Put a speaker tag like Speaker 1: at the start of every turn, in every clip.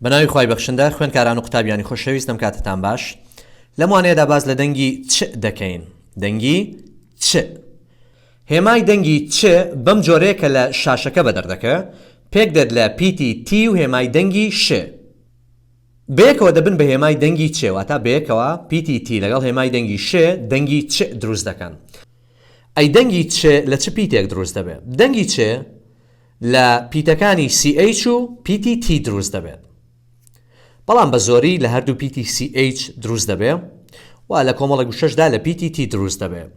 Speaker 1: بەناوی خوای بەخشندە خوێندکاران و قوتابیانی خۆشەویستم کاتتان باش لەم وانەیەدا باز لە دەنگی چ دەکەین دەنگی چ هێمای دەنگی چ بەم جۆرەیە کە لە شاشەکە بەدەردەکە پێک دەد لە پیتی تی و هێمای دەنگی ش بەیەکەوە دەبن بە هێمای دەنگی چ واتە بەیەکەوە پیتی تی لەگەڵ هێمای دەنگی ش دەنگی چ دروست دەکەن ئەی دەنگی چ لە چ پیتێک دروست دەبێت دەنگی چ لە پیتەکانی CH و پیتی تی دروست دەبێت بەڵام بە زۆری لە هەردوو پیتی CH دروست دەبێت و لە کۆمەڵە گوشەشدا لە پیتی تی دروست دەبێت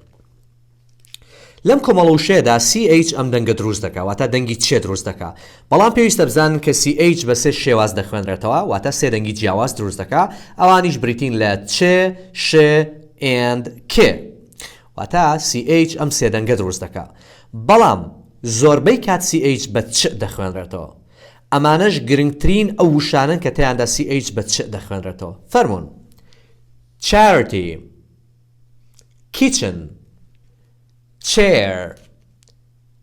Speaker 1: لەم کۆمەڵە وشەیەدا CH ئەم دەنگە دروست دەکات واتە دەنگی چ دروست دەکات بەڵام پێویستە بزانن کە CH بە سێ شێواز دەخوێنرێتەوە واتە سێ دەنگی جیاواز دروست دەکات ئەوانیش بریتین لە چ ش and k واتە CH ئەم سێ دەنگە دروست دەکات بەڵام زۆربەی کات CH بە چ دەخوێنرێتەوە ئەمانەش گرنگترین ئەو وشانن کە تیاندا CH بە چ دەخوێنرێتەوە فەرمونون charity kitchen chair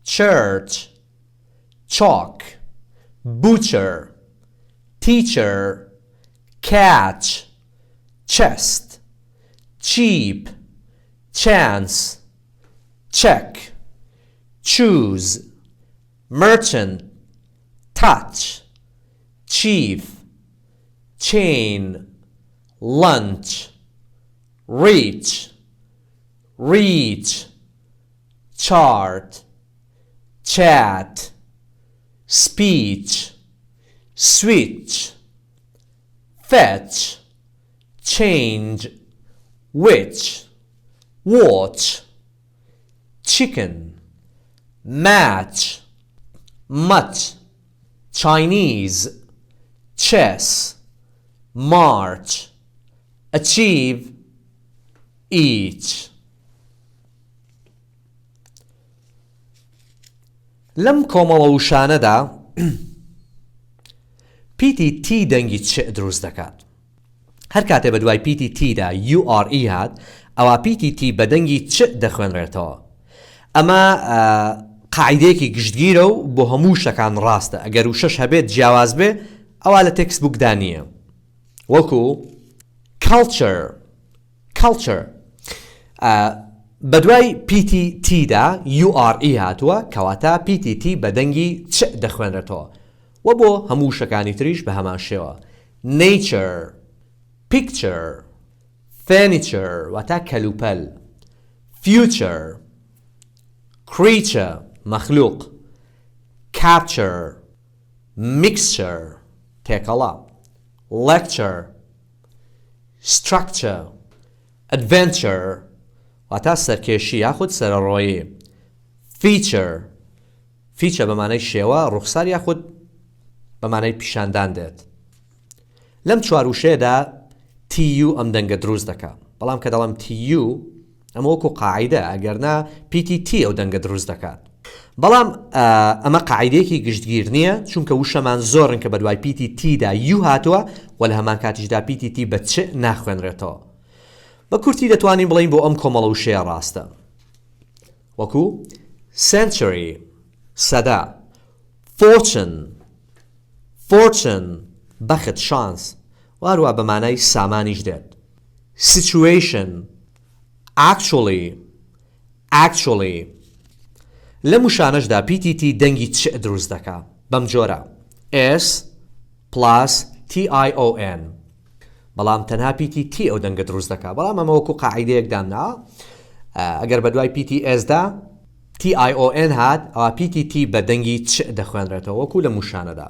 Speaker 1: church chalk butcher teacher catch chest cheap chance check choose merchant touch chief chain lunch reach reach chart chat speech switch fetch change which watch chicken match much Chinese chess march achieve each لەم کۆمەڵە وشانەدا پیتی تی دەنگی چ دروست دەکات هەر کاتێ بە دوای پیتی تیدا URE هات ئەوە پیتی تی بە دەنگی چ دەخوێنرێتەوە ئەمە قاعدەیەکی گشتگیرە و بۆ هەموو شتەکان ڕاستە ئەگەر وشەش هەبێت جیاواز بێ ئەوە لە تێکستبوکدا نییە وەکو culture بە دوای پیتی تیدا URE هاتووە کەواتە پیتی تی بە دەنگی چ دەخوێنرێتەوە و بۆ هەموو شتەکانی تریش بە هەمان شێوە nature picture furniture واتە کەلوپەل future creature مەخلوق capture mixture تێکەڵا lecture structure adventure واتە سەرکێشی یاخود سەرڕۆیی feature بە مانای شێوە ڕوخسار یاخود بە مانای پیشاندان دێت لەم چوار وشەیەدا TU ئەم دەنگە دروست دەکات بەڵام کە دەڵم TU ئەمە وەکو قاعدە ئەگەرنا PTT ئەو دەنگە دروست دەکات بەڵام ئەمە قاعدەیەکی گشتگیر نییە چونکە وشەمان زۆرن کە بە دوای PTTدا U هاتووە و لە هەمان کاتیشدا PTT بە چ ناخوێنرێتەوە بە کورتی دەتوانین بڵین بۆ ئەم کۆمەڵە وشەیە ڕاستە وەکو century سەدا fortune بەخت شانس واروە بە مانای سامانیش دێت situation actually لەم وشانەشدا PTT دەنگی چ دروست دەکات بەم جۆرە S plus TION بەڵام تەنها PTT ئەو دەنگە دروست دەکات بەڵام ئەمە وەکو قاعدەیەک دامنا ئەگەر بە دوای PTSدا TION هات ئەوە PTT بە دەنگی چ دەخوێنرێتەوە وەکو لە موشانەدا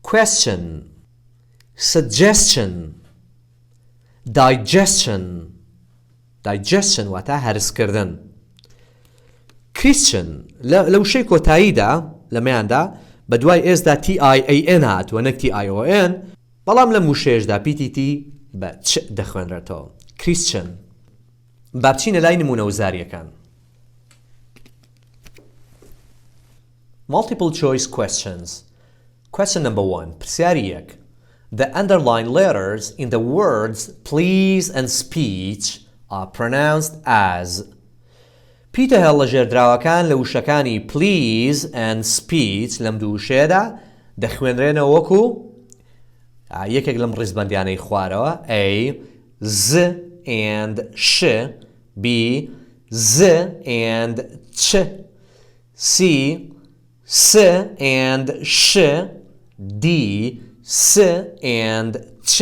Speaker 1: question suggestion digestion واتە هەرسکردن Christian لە وشەی کۆتاییدا لەمەیاندا بە دوای ئێسدا TIAN هات و نەک TION بەڵام لە موشەیەشدا PTT بە چ دەخوێنرێتەوە Christian با بچینە لای نمونە وزاریەکان Multiple choice questions Question number 1 پرسیاری یەک The underlined letters in the words please and speech are pronounced as پیتە هەڵ لە ژێردراوەکان لە وشەکانی please and speech لەم دوو وشەیەدا دەخوێنرێنەوە وەکو یەکێک لەم ڕیزبەندیانەی خوارەوە A Z and sh B Z and ch C S and sh D S and ch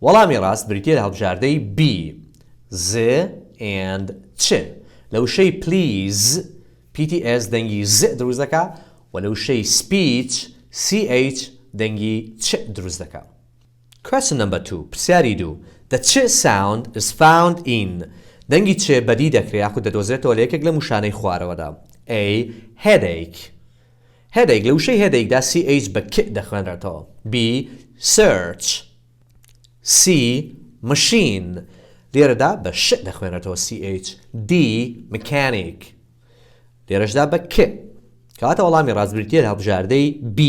Speaker 1: وەڵامی ڕاست بریتیە لە هەڵبژاردەی B Z and ch لەو شەی please PTS دەنگی Z دروست دەکا و لەو شەی speech CH دەنگی ch دروست دەکا. Question number 2 پرسیاری 2 The ch sound is found in دەنگی چ بەدی دەکرێت یاخود دەدۆزرێتەوە لە یەکێک لە موشانەی خوارەوەدا. A headache headache لەو شەی headacheدا CH بە k دەخوێنرێتەوە. B search C machine لێرەدا بە ش دەخوێنرێتەوە CH. D mechanic لێرەشدا بە k کەواتە وەڵامی ڕاستبریتیە لە هەڵبژاردەی B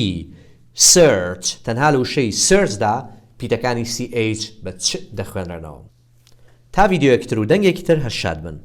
Speaker 1: search تەنها لەو شەی searchدا پیتەکانی CH بە چ دەخوێنرێنەوە. تا ڤیدیۆیەکی تر و دەنگێکی تر هەشاد بن.